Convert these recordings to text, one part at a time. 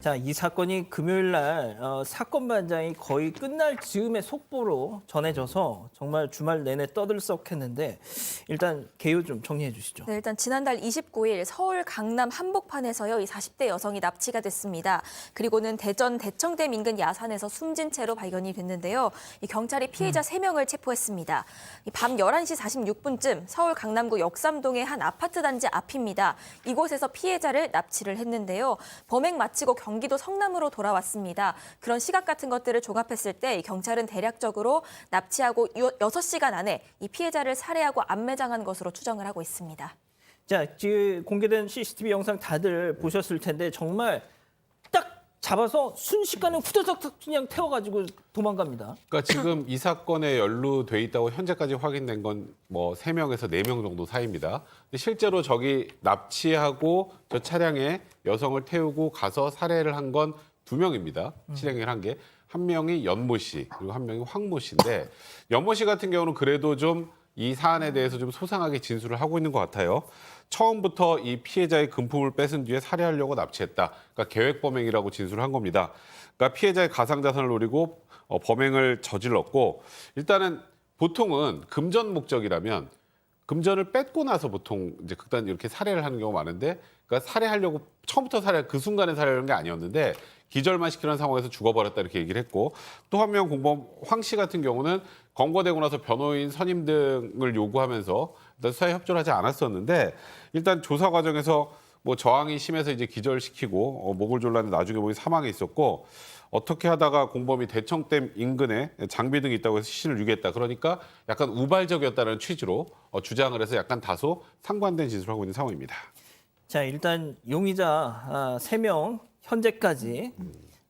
자, 이 사건이 금요일 날 사건 반장이 거의 끝날 즈음에 속보로 전해져서 정말 주말 내내 떠들썩했는데 일단 개요 좀 정리해 주시죠. 네, 일단 지난달 29일 서울 강남 한복판에서요, 이 40대 여성이 납치가 됐습니다. 그리고는 대전 대청댐 인근 야산에서 숨진 채로 발견이 됐는데요. 이 경찰이 피해자 3명을 체포했습니다. 밤 11시 46분쯤 서울 강남구 역삼동의 한 아파트 단지 앞입니다. 이곳에서 피해자를 납치를 했는데요. 범행 마치고 경기도 성남으로 돌아왔습니다. 그런 시각 같은 것들을 종합했을 때 경찰은 대략적으로 납치하고 6시간 안에 이 피해자를 살해하고 암매장한 것으로 추정을 하고 있습니다. 자, 지금 공개된 CCTV 영상 다들 보셨을 텐데 정말 딱 잡아서 순식간에 후다닥 그냥 태워가지고 도망갑니다. 그러니까 지금 이 사건에 연루돼 있다고 현재까지 확인된 건 뭐 3명에서 4명 정도 사이입니다. 근데 실제로 저기 납치하고 저 차량에 여성을 태우고 가서 살해를 한 건 2명입니다. 실행을 한 게. 한 명이 연모 씨, 그리고 한 명이 황모 씨인데 연모 씨 같은 경우는 그래도 좀 이 사안에 대해서 좀 소상하게 진술을 하고 있는 것 같아요. 처음부터 이 피해자의 금품을 뺏은 뒤에 살해하려고 납치했다. 그러니까 계획범행이라고 진술을 한 겁니다. 그러니까 피해자의 가상자산을 노리고 범행을 저질렀고 일단은 보통은 금전 목적이라면 금전을 뺏고 나서 보통 이제 극단 이렇게 살해를 하는 경우가 많은데 그러니까 살해하려고 처음부터 그 순간에 살해하는 게 아니었는데 기절만 시키는 상황에서 죽어버렸다 이렇게 얘기를 했고 또 한 명 공범 황 씨 같은 경우는 검거되고 나서 변호인 선임 등을 요구하면서 일단 수사에 협조를 하지 않았었는데 일단 조사 과정에서 뭐 저항이 심해서 이제 기절시키고 목을 졸랐는데 나중에 보니 사망해 있었고 어떻게 하다가 공범이 대청댐 인근에 장비 등이 있다고 해서 시신을 유기했다. 그러니까 약간 우발적이었다는 취지로 주장을 해서 약간 다소 상반된 진술을 하고 있는 상황입니다. 자, 일단 용의자 3명 현재까지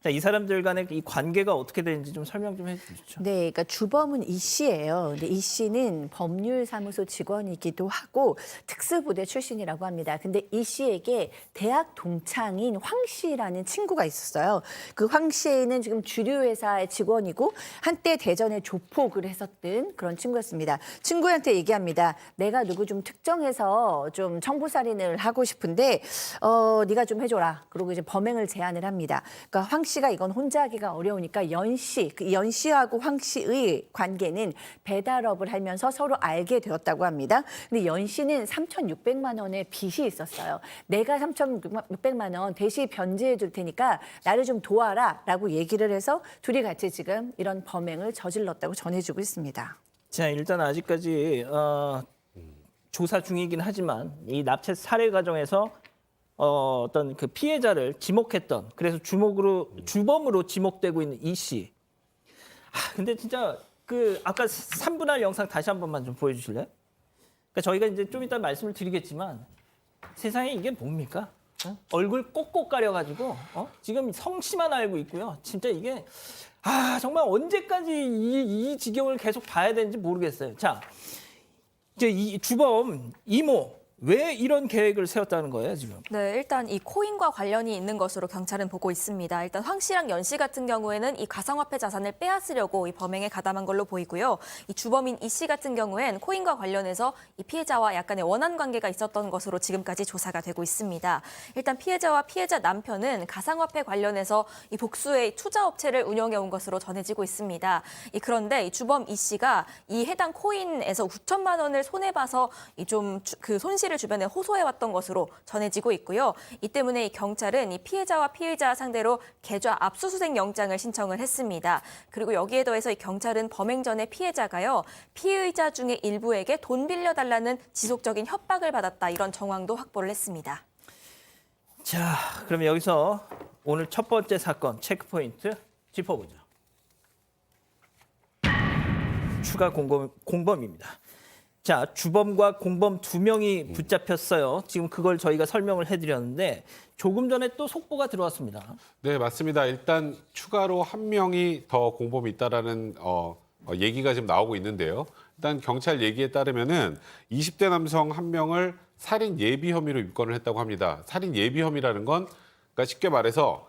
자, 이 사람들 간의 이 관계가 어떻게 되는지 좀 설명 좀 해주시죠. 네, 그러니까 주범은 이 씨예요. 근데 이 씨는 법률사무소 직원이기도 하고 특수부대 출신이라고 합니다. 근데 이 씨에게 대학 동창인 황 씨라는 친구가 있었어요. 그 황 씨는 지금 주류회사의 직원이고 한때 대전에 조폭을 했었던 그런 친구였습니다. 친구한테 얘기합니다. 내가 누구 좀 특정해서 좀 청부살인을 하고 싶은데 네가 좀 해줘라. 그리고 이제 범행을 제안을 합니다. 그러니까 황 씨가 이건 혼자 하기가 어려우니까 연 씨하고 황 씨의 관계는 배달업을 하면서 서로 알게 되었다고 합니다. 근데 연 씨는 3,600만 원의 빚이 있었어요. 내가 3,600만 원 대신 변제해 줄 테니까 나를 좀 도와라라고 얘기를 해서 둘이 같이 지금 이런 범행을 저질렀다고 전해주고 있습니다. 자, 일단 아직까지 조사 중이긴 하지만 이 납치 살해 과정에서 어떤 그 피해자를 지목했던 그래서 주범으로 지목되고 있는 이 씨. 근데 진짜 그 아까 3분할 영상 다시 한 번만 좀 보여주실래요? 그러니까 저희가 이제 좀 이따 말씀을 드리겠지만 세상에 이게 뭡니까? 얼굴 꼭꼭 가려가지고 지금 성씨만 알고 있고요. 진짜 이게 정말 언제까지 이 지경을 계속 봐야 되는지 모르겠어요. 자, 이제 이 주범 이모. 왜 이런 계획을 세웠다는 거예요, 지금? 네, 일단 이 코인과 관련이 있는 것으로 경찰은 보고 있습니다. 일단 황 씨랑 연 씨 같은 경우에는 이 가상화폐 자산을 빼앗으려고 이 범행에 가담한 걸로 보이고요. 이 주범인 이 씨 같은 경우엔 코인과 관련해서 이 피해자와 약간의 원한 관계가 있었던 것으로 지금까지 조사가 되고 있습니다. 일단 피해자와 피해자 남편은 가상화폐 관련해서 이 복수의 투자 업체를 운영해 온 것으로 전해지고 있습니다. 그런데 이 주범 이 씨가 이 해당 코인에서 9천만 원을 손해 봐서 좀 그 손실을 주변에 호소해왔던 것으로 전해지고 있고요. 이 때문에 이 경찰은 이 피해자와 피의자 상대로 계좌 압수수색 영장을 신청을 했습니다. 그리고 여기에 더해서 이 경찰은 범행 전에 피해자가요, 피의자 중에 일부에게 돈 빌려달라는 지속적인 협박을 받았다 이런 정황도 확보를 했습니다. 자, 그러면 여기서 오늘 첫 번째 사건 체크포인트 짚어보죠. 추가 공범입니다. 자, 주범과 공범 2명이 붙잡혔어요. 지금 그걸 저희가 설명을 해드렸는데 조금 전에 또 속보가 들어왔습니다. 네, 맞습니다. 일단 추가로 한 명이 더 공범이 있다라는 얘기가 지금 나오고 있는데요. 일단 경찰 얘기에 따르면은 20대 남성 한 명을 살인 예비 혐의로 입건을 했다고 합니다. 살인 예비 혐의라는 건 그러니까 쉽게 말해서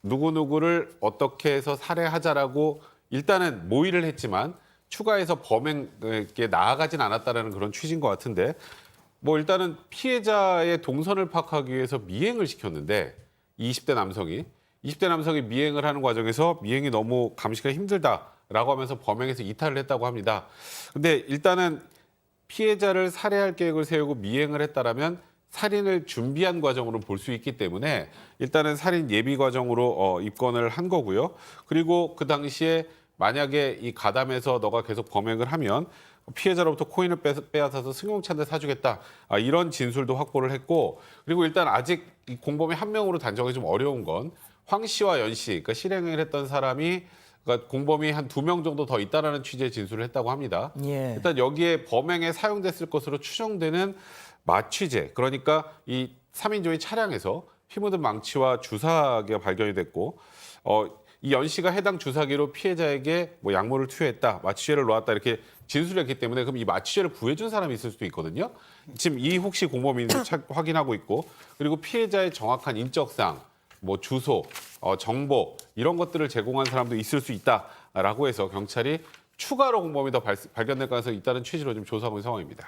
누구누구를 어떻게 해서 살해하자라고 일단은 모의를 했지만 추가해서 범행에 나아가진 않았다라는 그런 취지인 것 같은데 뭐 일단은 피해자의 동선을 파악하기 위해서 미행을 시켰는데 20대 남성이 20대 남성이 미행을 하는 과정에서 미행이 너무 감시가 힘들다라고 하면서 범행에서 이탈을 했다고 합니다. 근데 일단은 피해자를 살해할 계획을 세우고 미행을 했다라면 살인을 준비한 과정으로 볼 수 있기 때문에 일단은 살인 예비 과정으로 입건을 한 거고요. 그리고 그 당시에 만약에 이 가담에서 너가 계속 범행을 하면 피해자로부터 코인을 빼앗아서 승용차를 사주겠다. 이런 진술도 확보를 했고, 그리고 일단 아직 이 공범이 한 명으로 단정이 좀 어려운 건 황 씨와 연 씨, 그러니까 실행을 했던 사람이 그러니까 공범이 한 2명 정도 더 있다라는 취지의 진술을 했다고 합니다. 예. 일단 여기에 범행에 사용됐을 것으로 추정되는 마취제, 그러니까 이 3인조의 차량에서 피 묻은 망치와 주사기가 발견이 됐고, 이 연 씨가 해당 주사기로 피해자에게 뭐 약물을 투여했다, 마취제를 놓았다 이렇게 진술했기 때문에 그럼 이 마취제를 구해준 사람이 있을 수도 있거든요. 지금 이훅 씨 공범인지 확인하고 있고, 그리고 피해자의 정확한 인적사항, 뭐 주소, 정보 이런 것들을 제공한 사람도 있을 수 있다라고 해서 경찰이 추가로 공범이 더 발견될 가능성이 있다는 취지로 지금 조사하고 있는 상황입니다.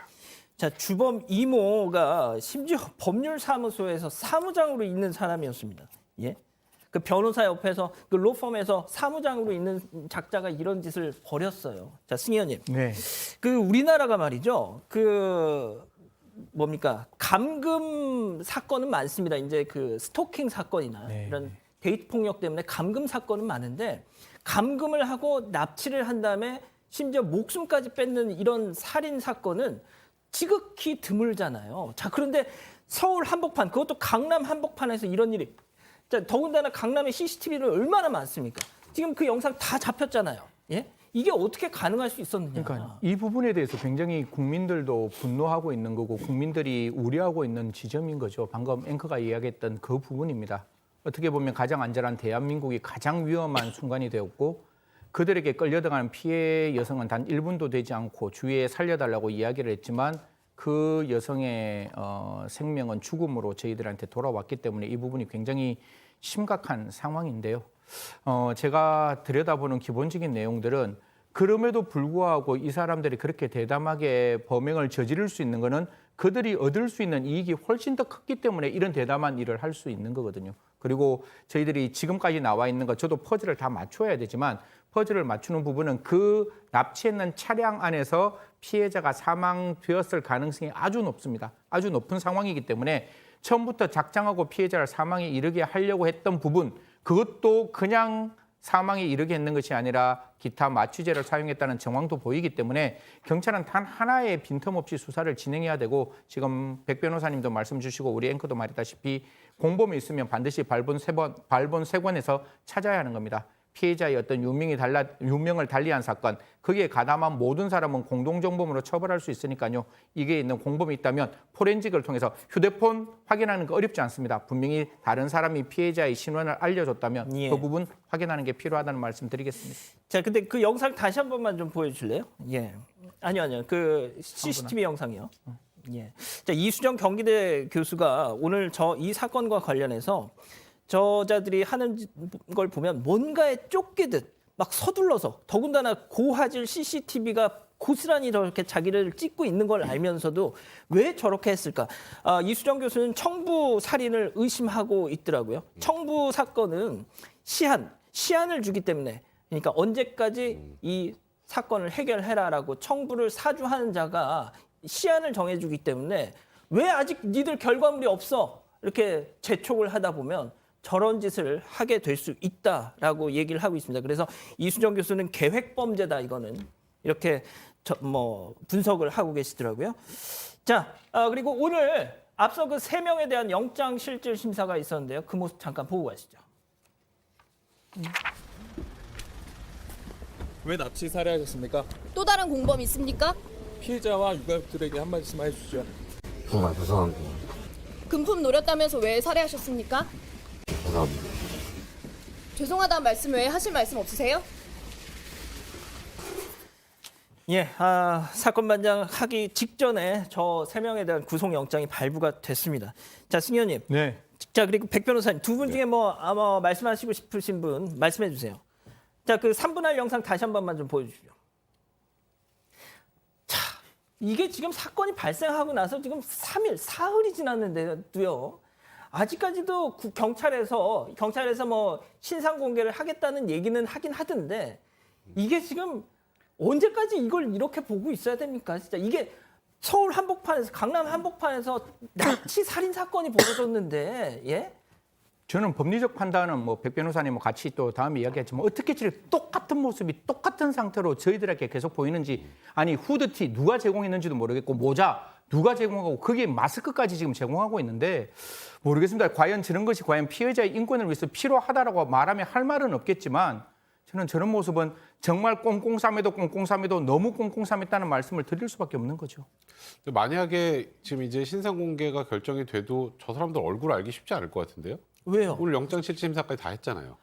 자, 주범 이모가 심지어 법률사무소에서 사무장으로 있는 사람이었습니다. 예? 그 변호사 옆에서 그 로펌에서 사무장으로 있는 작자가 이런 짓을 벌였어요. 자, 승희 의원님. 네. 그 우리나라가 말이죠. 그 뭡니까? 감금 사건은 많습니다. 이제 그 스토킹 사건이나 네. 이런 데이트 폭력 때문에 감금 사건은 많은데 감금을 하고 납치를 한 다음에 심지어 목숨까지 뺏는 이런 살인 사건은 지극히 드물잖아요. 자, 그런데 서울 한복판, 그것도 강남 한복판에서 이런 일이, 자, 더군다나 강남에 CCTV를 얼마나 많습니까? 지금 그 영상 다 잡혔잖아요. 예? 이게 어떻게 가능할 수 있었느냐. 그러니까 이 부분에 대해서 굉장히 국민들도 분노하고 있는 거고 국민들이 우려하고 있는 지점인 거죠. 방금 앵커가 이야기했던 그 부분입니다. 어떻게 보면 가장 안전한 대한민국이 가장 위험한 순간이 되었고 그들에게 끌려들어가는 피해 여성은 단 1분도 되지 않고 주위에 살려달라고 이야기를 했지만 그 여성의 생명은 죽음으로 저희들한테 돌아왔기 때문에 이 부분이 굉장히 심각한 상황인데요. 제가 들여다보는 기본적인 내용들은 그럼에도 불구하고 이 사람들이 그렇게 대담하게 범행을 저지를 수 있는 거는 그들이 얻을 수 있는 이익이 훨씬 더 컸기 때문에 이런 대담한 일을 할 수 있는 거거든요. 그리고 저희들이 지금까지 나와 있는 거 저도 퍼즐을 다 맞춰야 되지만 퍼즐을 맞추는 부분은 그 납치했는 차량 안에서 피해자가 사망되었을 가능성이 아주 높습니다. 아주 높은 상황이기 때문에 처음부터 작정하고 피해자를 사망에 이르게 하려고 했던 부분, 그것도 그냥 사망에 이르게 했는 것이 아니라 기타 마취제를 사용했다는 정황도 보이기 때문에 경찰은 단 하나의 빈틈없이 수사를 진행해야 되고 유지금 백 변호사님도 말씀 주시고 우리 앵커도 말했다시피 공범이 있으면 반드시 발본 세 권에서 찾아야 하는 겁니다. 피해자의 어떤 유명을 달리한 사건, 거기에 가담한 모든 사람은 공동정범으로 처벌할 수 있으니까요. 이게 있는 공범이 있다면 포렌식을 통해서 휴대폰 확인하는 거 어렵지 않습니다. 분명히 다른 사람이 피해자의 신원을 알려줬다면 예. 그 부분 확인하는 게 필요하다는 말씀 드리겠습니다. 자, 근데 그 영상 다시 한 번만 좀 보여주실래요? 예. 아니요. 그 CCTV 영상이요. 예. 자, 이수정 경기대 교수가 오늘 이 사건과 관련해서 저자들이 하는 걸 보면 뭔가에 쫓기듯 막 서둘러서 더군다나 고화질 CCTV가 고스란히 저렇게 자기를 찍고 있는 걸 알면서도 왜 저렇게 했을까? 이수정 교수는 청부 살인을 의심하고 있더라고요. 청부 사건은 시한을 주기 때문에 그러니까 언제까지 이 사건을 해결해라라고 청부를 사주하는 자가 시한을 정해주기 때문에 왜 아직 니들 결과물이 없어? 이렇게 재촉을 하다 보면 저런 짓을 하게 될 수 있다라고 얘기를 하고 있습니다. 그래서 이수정 교수는 계획범죄다 이거는 이렇게 분석을 하고 계시더라고요. 자, 그리고 오늘 앞서 그 3명에 대한 영장실질 심사가 있었는데요. 그 모습 잠깐 보고 가시죠. 왜 납치 살해하셨습니까? 또 다른 공범 있습니까? 피해자와 유가족들에게 한 말씀 해주시죠. 정말 죄송합니다. 금품 노렸다면서 왜 살해하셨습니까? 죄송합니다. 죄송하다는 말씀 외에 하실 말씀 없으세요? 예, 사건 반장하기 직전에 저 3명에 대한 구속영장이 발부가 됐습니다. 자, 승 의원님. 네. 자, 그리고 백 변호사님 두 분 중에 아마 말씀하시고 싶으신 분 말씀해 주세요. 자, 그 3분할 영상 다시 한 번만 좀 보여주시죠. 자, 이게 지금 사건이 발생하고 나서 지금 3일, 사흘이 지났는데도요. 아직까지도 경찰에서 뭐 신상 공개를 하겠다는 얘기는 하긴 하던데 이게 지금 언제까지 이걸 이렇게 보고 있어야 됩니까? 진짜 이게 서울 한복판에서 강남 한복판에서 납치 살인 사건이 벌어졌는데 예? 저는 법리적 판단은 뭐 백 변호사님 뭐 같이 또 다음에 이야기했지만 어떻게 저렇게 똑같은 모습이 똑같은 상태로 저희들에게 계속 보이는지 아니 후드티 누가 제공했는지도 모르겠고 모자 누가 제공하고 거기에 마스크까지 지금 제공하고 있는데 모르겠습니다. 과연 저런 것이 과연 피해자의 인권을 위해서 필요하다라고 말하면 할 말은 없겠지만 저는 저런 모습은 정말 꼼꼼쌈에도 너무 꼼꼼쌈했다는 말씀을 드릴 수밖에 없는 거죠. 만약에 지금 이제 신상 공개가 결정이 돼도 저 사람들 얼굴 알기 쉽지 않을 것 같은데요? 왜요? 오늘 영장실질심사까지 다 했잖아요.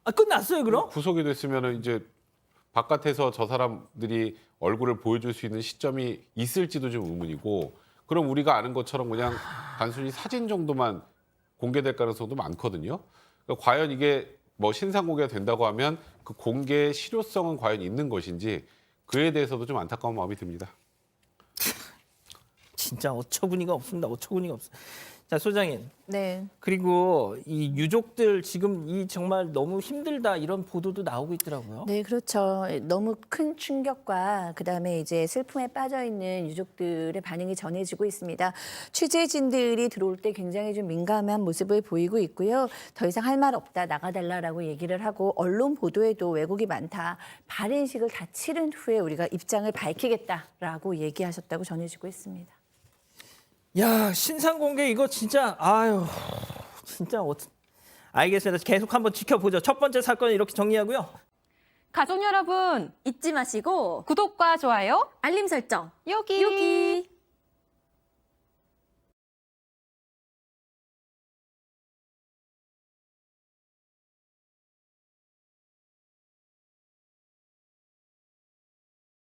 아, 끝났어요 그럼? 구속이 됐으면 이제 바깥에서 저 사람들이 얼굴을 보여줄 수 있는 시점이 있을지도 좀 의문이고 그럼 우리가 아는 것처럼 그냥 단순히 사진 정도만 공개될 가능성도 많거든요. 그러니까 과연 이게 뭐 신상 공개가 된다고 하면 그 공개의 실효성은 과연 있는 것인지 그에 대해서도 좀 안타까운 마음이 듭니다. 진짜 어처구니가 없습니다. 어처구니가 없어. 자 소장님. 네. 그리고 이 유족들 지금 이 정말 너무 힘들다 이런 보도도 나오고 있더라고요. 네, 그렇죠. 너무 큰 충격과 그다음에 이제 슬픔에 빠져 있는 유족들의 반응이 전해지고 있습니다. 취재진들이 들어올 때 굉장히 좀 민감한 모습을 보이고 있고요. 더 이상 할 말 없다, 나가달라라고 얘기를 하고 언론 보도에도 왜곡이 많다. 발인식을 다 치른 후에 우리가 입장을 밝히겠다라고 얘기하셨다고 전해지고 있습니다. 야 신상 공개 이거 진짜 아유 진짜 알겠습니다. 계속 한번 지켜보죠. 첫 번째 사건은 이렇게 정리하고요. 가족 여러분, 잊지 마시고 구독과 좋아요 알림 설정 여기.